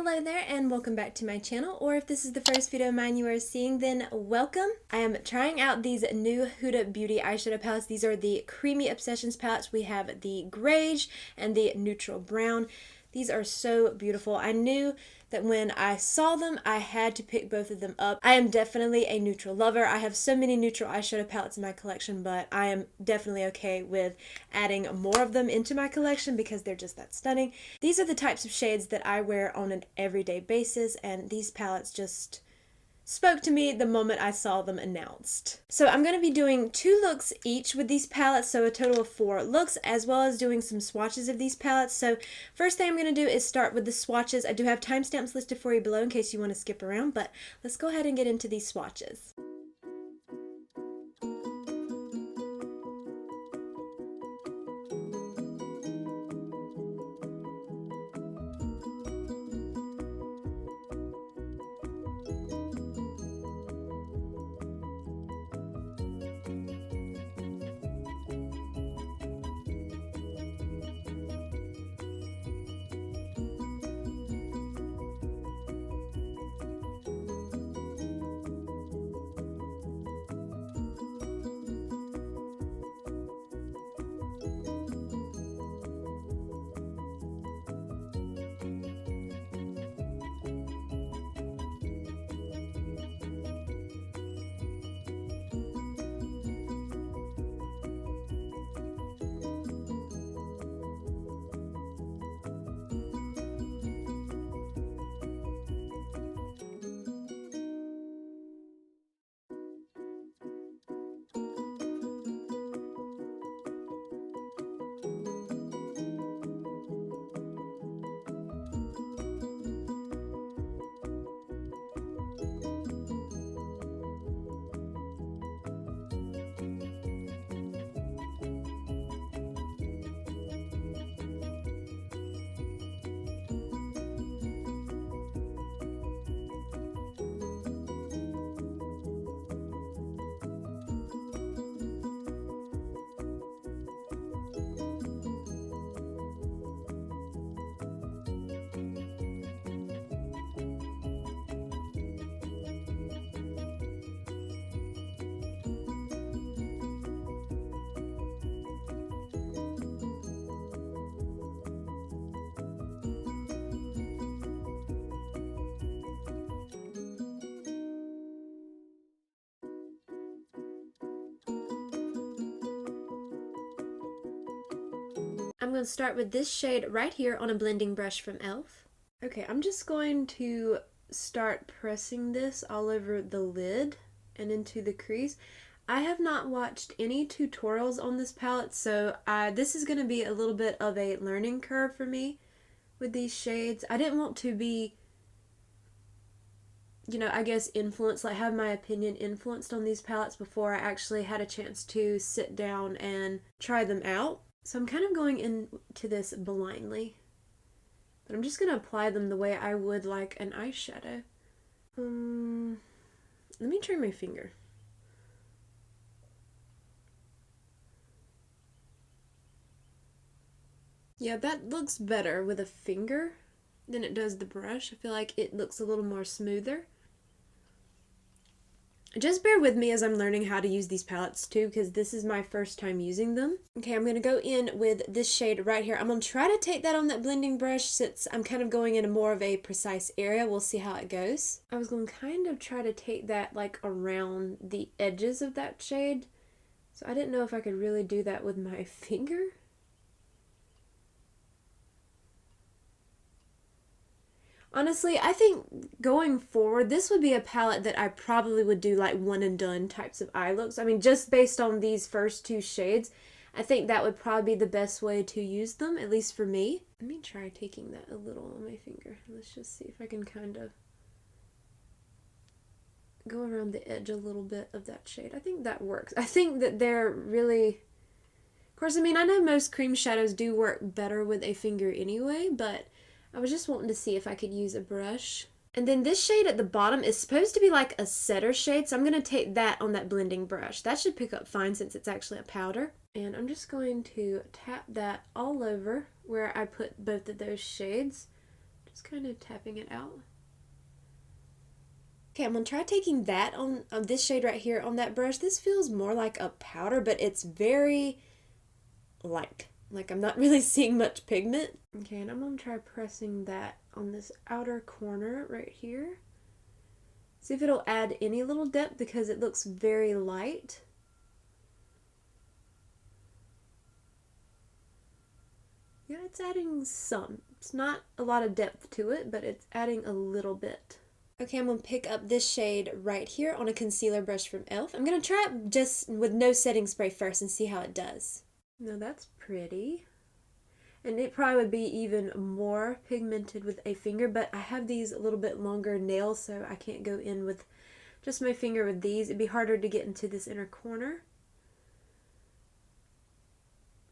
Hello there and welcome back to my channel, or if this is the first video of mine you are seeing, then welcome. I am trying out these new Huda Beauty eyeshadow palettes. These are the Creamy Obsessions palettes. We have the greige and the neutral brown. These are so beautiful. I knew that when I saw them, I had to pick both of them up. I am definitely a neutral lover. I have so many neutral eyeshadow palettes in my collection, but I am definitely okay with adding more of them into my collection because they're just that stunning. These are the types of shades that I wear on an everyday basis, and these palettes just spoke to me the moment I saw them announced. So I'm going to be doing 2 looks each with these palettes, so a total of 4 looks, as well as doing some swatches of these palettes. So first thing I'm going to do is start with the swatches. I do have timestamps listed for you below in case you want to skip around, but let's go ahead and get into these swatches. I'm going to start with this shade right here on a blending brush from e.l.f. Okay, I'm just going to start pressing this all over the lid and into the crease. I have not watched any tutorials on this palette, so this is going to be a little bit of a learning curve for me with these shades. I didn't want to be, I guess influenced, like have my opinion influenced on these palettes before I actually had a chance to sit down and try them out. So I'm kind of going into this blindly, but I'm just going to apply them the way I would like an eyeshadow. Let me try my finger. Yeah, that looks better with a finger than it does the brush. I feel like it looks a little more smoother. Just bear with me as I'm learning how to use these palettes too, because this is my first time using them. Okay, I'm going to go in with this shade right here. I'm going to try to take that on that blending brush since I'm kind of going into more of a precise area. We'll see how it goes. I was going to kind of try to take that like around the edges of that shade. So I didn't know if I could really do that with my finger. Honestly, I think going forward, this would be a palette that I probably would do like one and done types of eye looks. I mean, just based on these first 2 shades, I think that would probably be the best way to use them, at least for me. Let me try taking that a little on my finger. Let's just see if I can kind of go around the edge a little bit of that shade. I think that works. I think that they're really... Of course, I mean, I know most cream shadows do work better with a finger anyway, but I was just wanting to see if I could use a brush. And then this shade at the bottom is supposed to be like a setter shade, so I'm going to take that on that blending brush. That should pick up fine since it's actually a powder. And I'm just going to tap that all over where I put both of those shades. Just kind of tapping it out. Okay, I'm going to try taking that on this shade right here on that brush. This feels more like a powder, but it's very light. Like I'm not really seeing much pigment. Okay, and I'm going to try pressing that on this outer corner right here. See if it'll add any little depth because it looks very light. Yeah, it's adding some. It's not a lot of depth to it, but it's adding a little bit. Okay, I'm going to pick up this shade right here on a concealer brush from e.l.f. I'm going to try it just with no setting spray first and see how it does. Now that's pretty. And it probably would be even more pigmented with a finger, but I have these a little bit longer nails, so I can't go in with just my finger with these. It'd be harder to get into this inner corner.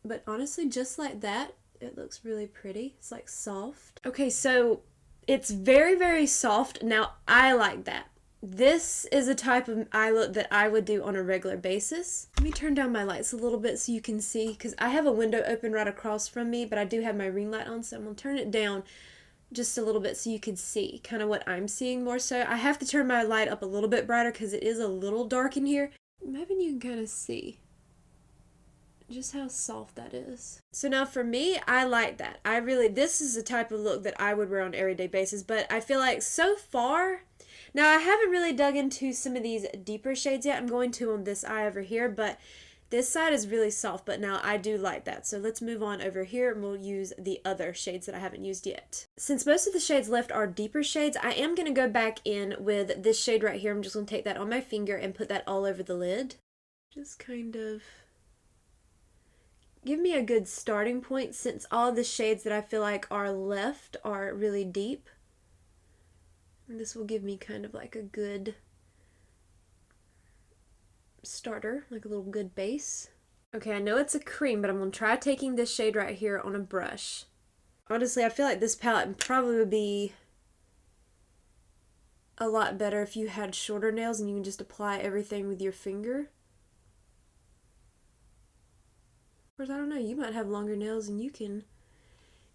But honestly, just like that, it looks really pretty. It's like soft. Okay, so it's very, very soft. Now, I like that. This is a type of eye look that I would do on a regular basis. Let me turn down my lights a little bit so you can see, because I have a window open right across from me, but I do have my ring light on, so I'm going to turn it down just a little bit so you can see kind of what I'm seeing more so. I have to turn my light up a little bit brighter because it is a little dark in here. I'm hoping you can kind of see just how soft that is. So now for me, I like that. This is the type of look that I would wear on an everyday basis, but I feel like so far, now I haven't really dug into some of these deeper shades yet. I'm going to on this eye over here, but this side is really soft, but now I do like that. So let's move on over here and we'll use the other shades that I haven't used yet. Since most of the shades left are deeper shades, I am going to go back in with this shade right here. I'm just going to take that on my finger and put that all over the lid. Just kind of give me a good starting point since all the shades that I feel like are left are really deep. And this will give me kind of like a good starter, like a little good base. Okay, I know it's a cream, but I'm going to try taking this shade right here on a brush. Honestly, I feel like this palette probably would be a lot better if you had shorter nails and you can just apply everything with your finger. Of course, I don't know, you might have longer nails and you can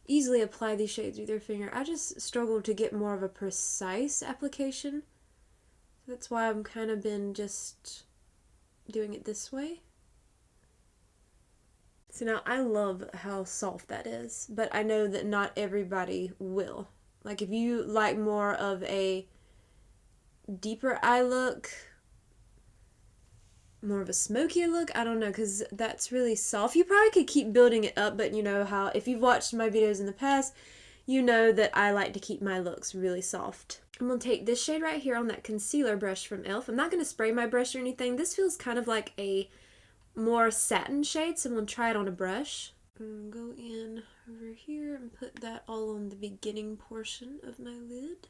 easily apply these shades with your finger. I just struggle to get more of a precise application. That's why I'm kind of been just doing it this way. So now I love how soft that is, but I know that not everybody will. Like if you like more of a deeper eye look, more of a smokier look, I don't know, because that's really soft. You probably could keep building it up, but you know how, if you've watched my videos in the past, you know that I like to keep my looks really soft. I'm going to take this shade right here on that concealer brush from e.l.f. I'm not going to spray my brush or anything. This feels kind of like a more satin shade, so I'm going to try it on a brush. I'm going to go in over here and put that all on the beginning portion of my lid.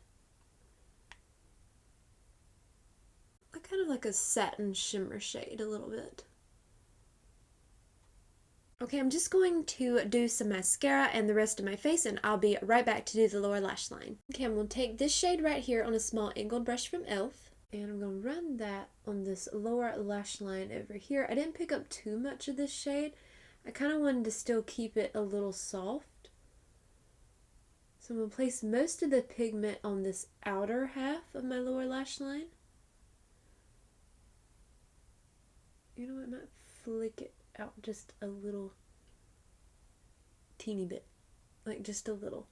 Kind of like a satin shimmer shade a little bit. Okay, I'm just going to do some mascara and the rest of my face and I'll be right back to do the lower lash line. Okay, I'm going to take this shade right here on a small angled brush from e.l.f. and I'm going to run that on this lower lash line over here. I didn't pick up too much of this shade. I kind of wanted to still keep it a little soft. So I'm going to place most of the pigment on this outer half of my lower lash line. You know what, I might flick it out just a little teeny bit, like just a little,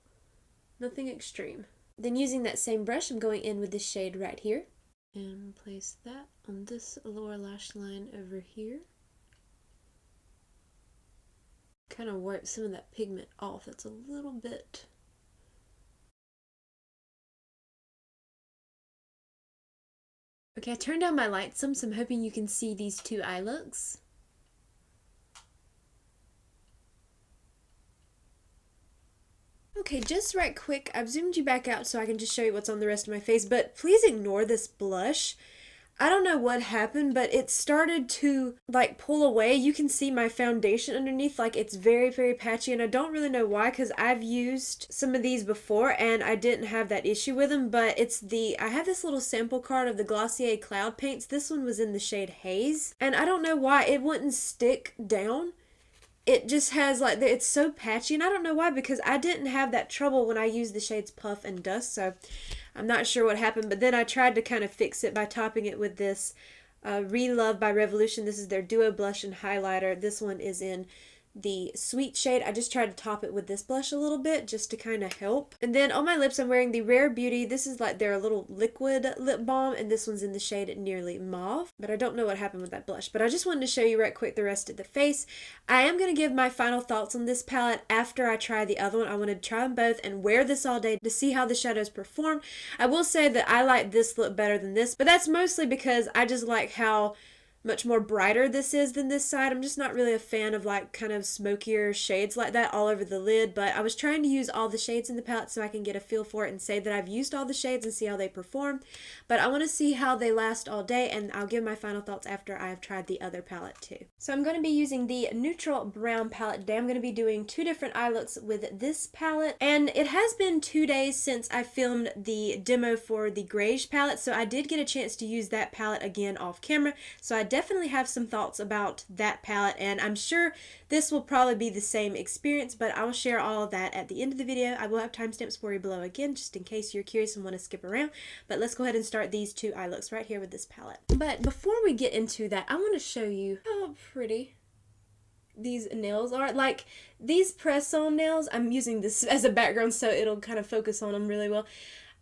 nothing extreme. Then using that same brush, I'm going in with this shade right here and place that on this lower lash line over here. Kind of wipe some of that pigment off. That's a little bit. Okay, I turned down my light some, so I'm hoping you can see these two eye looks. Okay, just right quick, I've zoomed you back out so I can just show you what's on the rest of my face, but please ignore this blush. I don't know what happened, but it started to like pull away. You can see my foundation underneath, like it's very, very patchy, and I don't really know why because I've used some of these before and I didn't have that issue with them, but I have this little sample card of the Glossier Cloud Paints. This one was in the shade Haze, and I don't know why it wouldn't stick down. it just has like, it's so patchy, and I don't know why, because I didn't have that trouble when I used the shades Puff and Dust, so I'm not sure what happened. But then I tried to kind of fix it by topping it with this Re-Love by Revolution. This is their Duo Blush and Highlighter. This one is in the Sweet shade. I just tried to top it with this blush a little bit just to kind of help. And then on my lips I'm wearing the Rare Beauty. This is like their little liquid lip balm, and this one's in the shade Nearly Mauve. But I don't know what happened with that blush. But I just wanted to show you right quick the rest of the face. I am going to give my final thoughts on this palette after I try the other one. I want to try them both and wear this all day to see how the shadows perform. I will say that I like this look better than this, but that's mostly because I just like how much more brighter this is than this side. I'm just not really a fan of like kind of smokier shades like that all over the lid, but I was trying to use all the shades in the palette so I can get a feel for it and say that I've used all the shades and see how they perform. But I want to see how they last all day, and I'll give my final thoughts after I have tried the other palette too. So I'm going to be using the neutral brown palette today. I'm going to be doing 2 different eye looks with this palette, and it has been 2 days since I filmed the demo for the greige palette, so I did get a chance to use that palette again off camera, so I definitely have some thoughts about that palette, and I'm sure this will probably be the same experience, but I will share all of that at the end of the video. I will have timestamps for you below again, just in case you're curious and want to skip around. But let's go ahead and start these 2 eye looks right here with this palette. But before we get into that, I want to show you how pretty these nails are. Like, these press-on nails, I'm using this as a background so it'll kind of focus on them really well.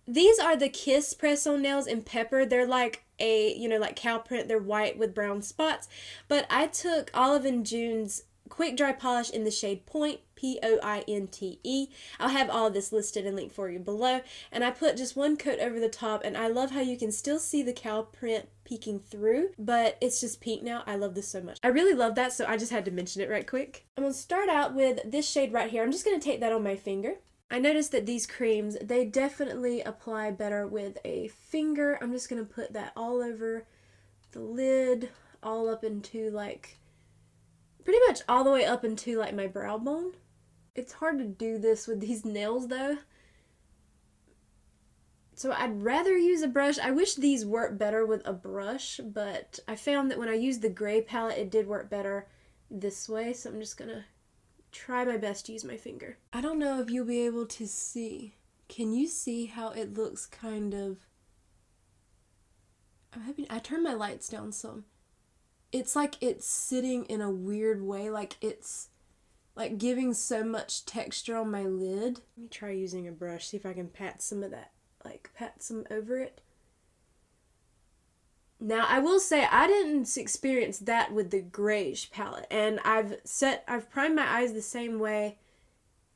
These are the Kiss press-on nails in Pepper. They're like a, you know, like cow print. They're white with brown spots. But I took Olive & June's Quick Dry Polish in the shade Point, Pointe. I'll have all of this listed and linked for you below. And I put just 1 coat over the top, and I love how you can still see the cow print peeking through, but it's just pink now. I love this so much. I really love that, so I just had to mention it right quick. I'm going to start out with this shade right here. I'm just going to take that on my finger. I noticed that these creams, they definitely apply better with a finger. I'm just going to put that all over the lid, all up into like, pretty much all the way up into like my brow bone. It's hard to do this with these nails though, so I'd rather use a brush. I wish these worked better with a brush, but I found that when I used the gray palette, it did work better this way, so I'm just going to try my best to use my finger. I don't know if you'll be able to see. Can you see how it looks kind of... I'm hoping... I turned my lights down some. It's like it's sitting in a weird way, like it's like giving so much texture on my lid. Let me try using a brush, see if I can pat some of that, like pat some over it. Now, I will say I didn't experience that with the greige palette, and I've primed my eyes the same way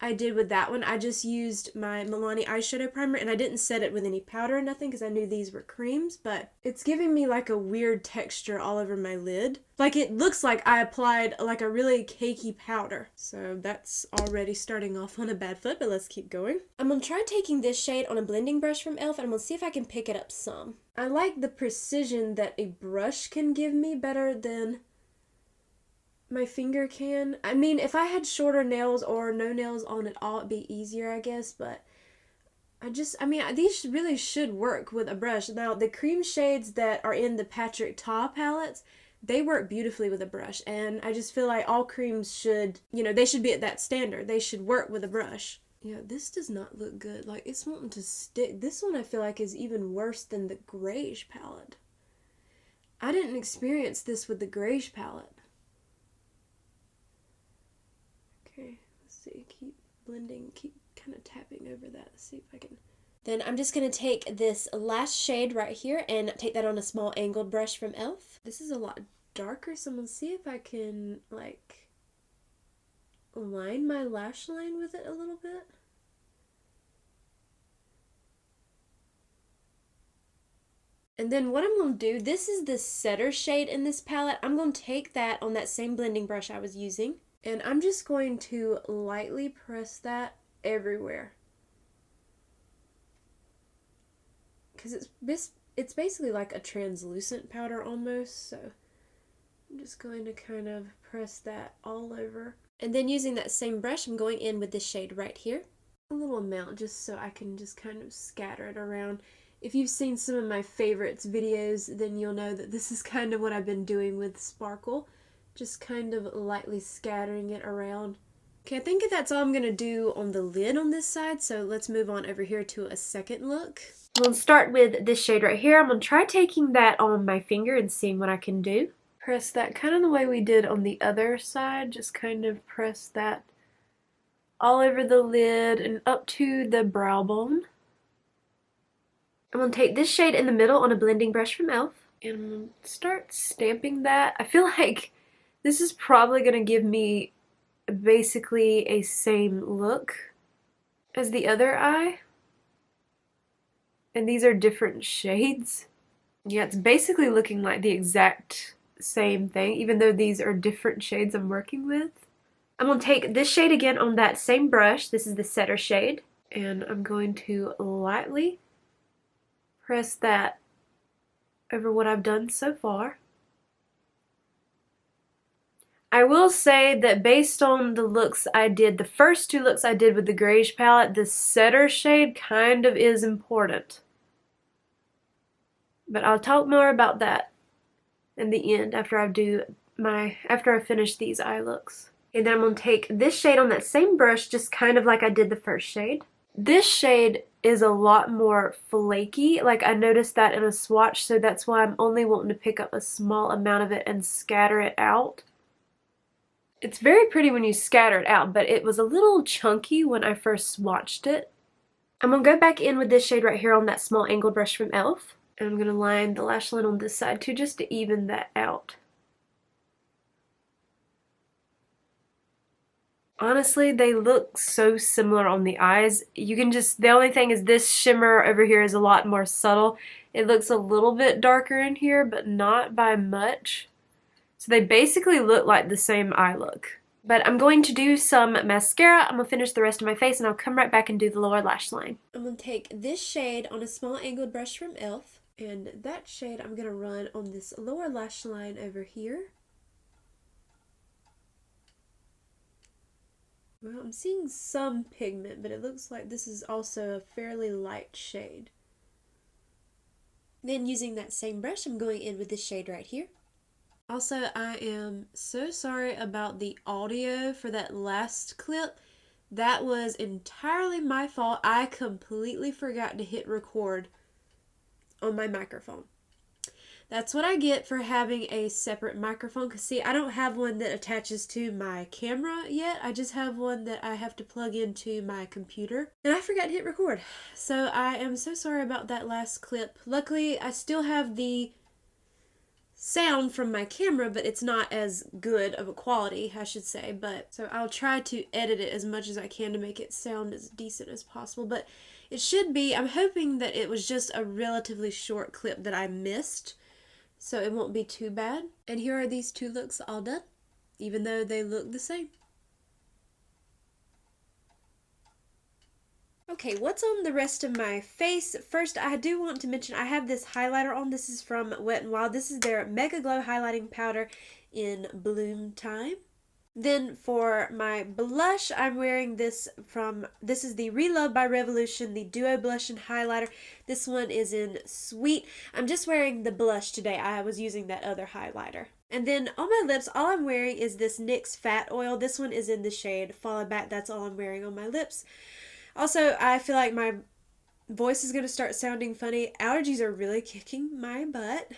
I did with that one. I just used my Milani eyeshadow primer, and I didn't set it with any powder or nothing because I knew these were creams, but it's giving me like a weird texture all over my lid. Like, it looks like I applied like a really cakey powder. So that's already starting off on a bad foot, but let's keep going. I'm going to try taking this shade on a blending brush from e.l.f. and I'm going to see if I can pick it up some. I like the precision that a brush can give me better than my finger can. I mean, if I had shorter nails or no nails on at all, it'd be easier, I guess, but I mean, these really should work with a brush. Now, the cream shades that are in the Patrick Ta palettes, they work beautifully with a brush, and I just feel like all creams should, you know, they should be at that standard. They should work with a brush. Yeah, this does not look good. Like, it's wanting to stick. This one I feel like is even worse than the greige palette. I didn't experience this with the greige palette. Okay, let's see, keep blending, keep kind of tapping over that, let's see if I can. Then I'm just going to take this last shade right here and take that on a small angled brush from e.l.f. This is a lot darker, so I'm going to see if I can, like, line my lash line with it a little bit. And then what I'm going to do, this is the setter shade in this palette. I'm going to take that on that same blending brush I was using, and I'm just going to lightly press that everywhere. Because it's basically like a translucent powder almost, so I'm just going to kind of press that all over. And then using that same brush, I'm going in with this shade right here. A little amount just so I can just kind of scatter it around. If you've seen some of my favorites videos, then you'll know that this is kind of what I've been doing with Sparkle. just kind of lightly scattering it around. Okay, I think that's all I'm going to do on the lid on this side, so let's move on over here to a second look. I'm going to start with this shade right here. I'm going to try taking that on my finger and seeing what I can do. Press that kind of the way we did on the other side, just kind of press that all over the lid and up to the brow bone. I'm going to take this shade in the middle on a blending brush from e.l.f. and I'm going to start stamping that. I feel like this is probably going to give me basically a same look as the other eye. And these are different shades. Yeah, it's basically looking like the exact same thing, even though these are different shades I'm working with. I'm going to take this shade again on that same brush. This is the Setter shade. And I'm going to lightly press that over what I've done so far. I will say that based on the looks I did, the first two looks I did with the greige palette, the Setter shade kind of is important. But I'll talk more about that in the end after I finish these eye looks. And then I'm going to take this shade on that same brush, just kind of like I did the first shade. This shade is a lot more flaky. Like, I noticed that in a swatch, so that's why I'm only wanting to pick up a small amount of it and scatter it out. It's very pretty when you scatter it out, but it was a little chunky when I first swatched it. I'm going to go back in with this shade right here on that small angled brush from e.l.f. And I'm going to line the lash line on this side too, just to even that out. Honestly, they look so similar on the eyes. You can just, the only thing is this shimmer over here is a lot more subtle. It looks a little bit darker in here, but not by much. So they basically look like the same eye look. But I'm going to do some mascara. I'm going to finish the rest of my face and I'll come right back and do the lower lash line. I'm going to take this shade on a small angled brush from e.l.f. And that shade I'm going to run on this lower lash line over here. Well, I'm seeing some pigment, but it looks like this is also a fairly light shade. Then using that same brush, I'm going in with this shade right here. Also, I am so sorry about the audio for that last clip. That was entirely my fault. I completely forgot to hit record on my microphone. That's what I get for having a separate microphone, because see, I don't have one that attaches to my camera yet. I just have one that I have to plug into my computer. And I forgot to hit record. So I am so sorry about that last clip. Luckily, I still have the sound from my camera, but it's not as good of a quality, I should say. But so I'll try to edit it as much as I can to make it sound as decent as possible. But it should be, I'm hoping that it was just a relatively short clip that I missed, so it won't be too bad. And here are these two looks all done, even though they look the same. Okay, what's on the rest of my face? First, I do want to mention I have this highlighter on. This is from Wet n Wild. This is their Mega Glow Highlighting Powder in Bloom Time. Then for my blush, I'm wearing this is the Relove by Revolution, the Duo Blush and Highlighter. This one is in Sweet. I'm just wearing the blush today. I was using that other highlighter. And then on my lips, all I'm wearing is this NYX Fat Oil. This one is in the shade Follow Back. That's all I'm wearing on my lips. Also, I feel like my voice is going to start sounding funny. Allergies are really kicking my butt.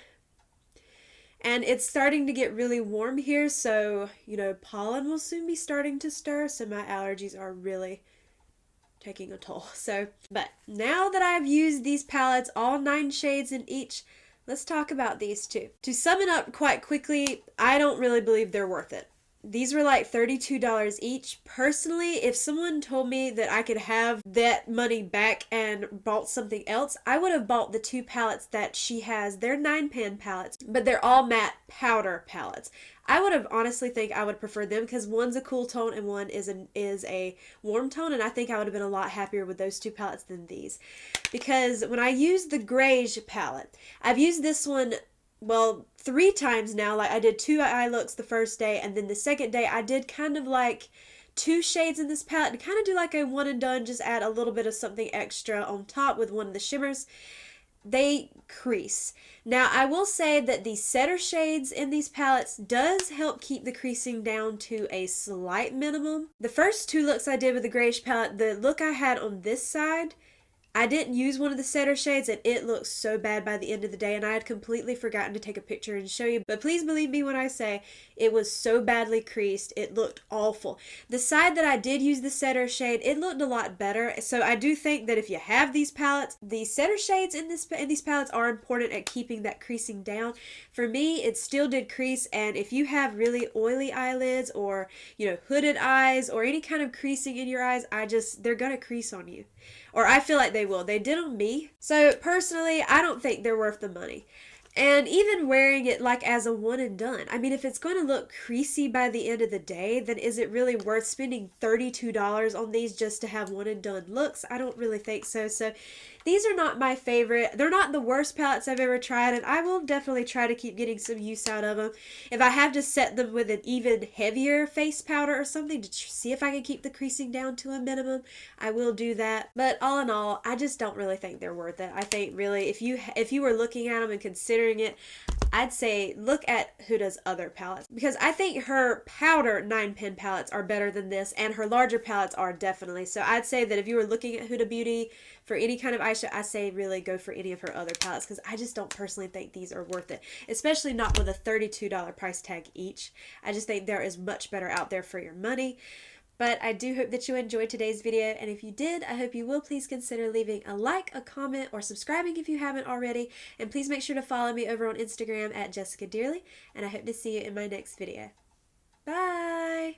And it's starting to get really warm here, so, you know, pollen will soon be starting to stir, so my allergies are really taking a toll. So, but now that I've used these palettes, all 9 shades in each, let's talk about these two. To sum it up quite quickly, I don't really believe they're worth it. These were like $32 each. Personally, if someone told me that I could have that money back and bought something else, I would have bought the 2 palettes that she has. They're 9-pan palettes, but they're all matte powder palettes. I would have honestly think I would prefer them because one's a cool tone and one is a warm tone, and I think I would have been a lot happier with those 2 palettes than these. Because when I used the greige palette, I've used this one, well, 3 times now. Like, I did 2 eye looks the first day, and then the second day I did kind of like 2 shades in this palette to kind of do like a one and done, just add a little bit of something extra on top with one of the shimmers. they crease. Now, I will say that the setter shades in these palettes does help keep the creasing down to a slight minimum. The first two looks I did with the greige palette, the look I had on this side, I didn't use one of the setter shades and it looked so bad by the end of the day, and I had completely forgotten to take a picture and show you. But please believe me when I say it was so badly creased, it looked awful. The side that I did use the setter shade, it looked a lot better. So I do think that if you have these palettes, the setter shades in these palettes are important at keeping that creasing down. For me, it still did crease, and if you have really oily eyelids or, you know, hooded eyes or any kind of creasing in your eyes, they're gonna crease on you. Or I feel like they will. They did on me. So personally, I don't think they're worth the money. And even wearing it like as a one and done. I mean, if it's going to look creasy by the end of the day, then is it really worth spending $32 on these just to have one and done looks? I don't really think so. So these are not my favorite. They're not the worst palettes I've ever tried, and I will definitely try to keep getting some use out of them. If I have to set them with an even heavier face powder or something to see if I can keep the creasing down to a minimum, I will do that. But all in all, I just don't really think they're worth it. I think really if you were looking at them and considering it, I'd say look at Huda's other palettes, because I think her powder 9-pen palettes are better than this, and her larger palettes are definitely. So I'd say that if you were looking at Huda Beauty for any kind of eyeshadow, I say really go for any of her other palettes, because I just don't personally think these are worth it, especially not with a $32 price tag each. I just think there is much better out there for your money. But I do hope that you enjoyed today's video, and if you did, I hope you will please consider leaving a like, a comment, or subscribing if you haven't already, and please make sure to follow me over on Instagram at Jessica Dearly, and I hope to see you in my next video. Bye!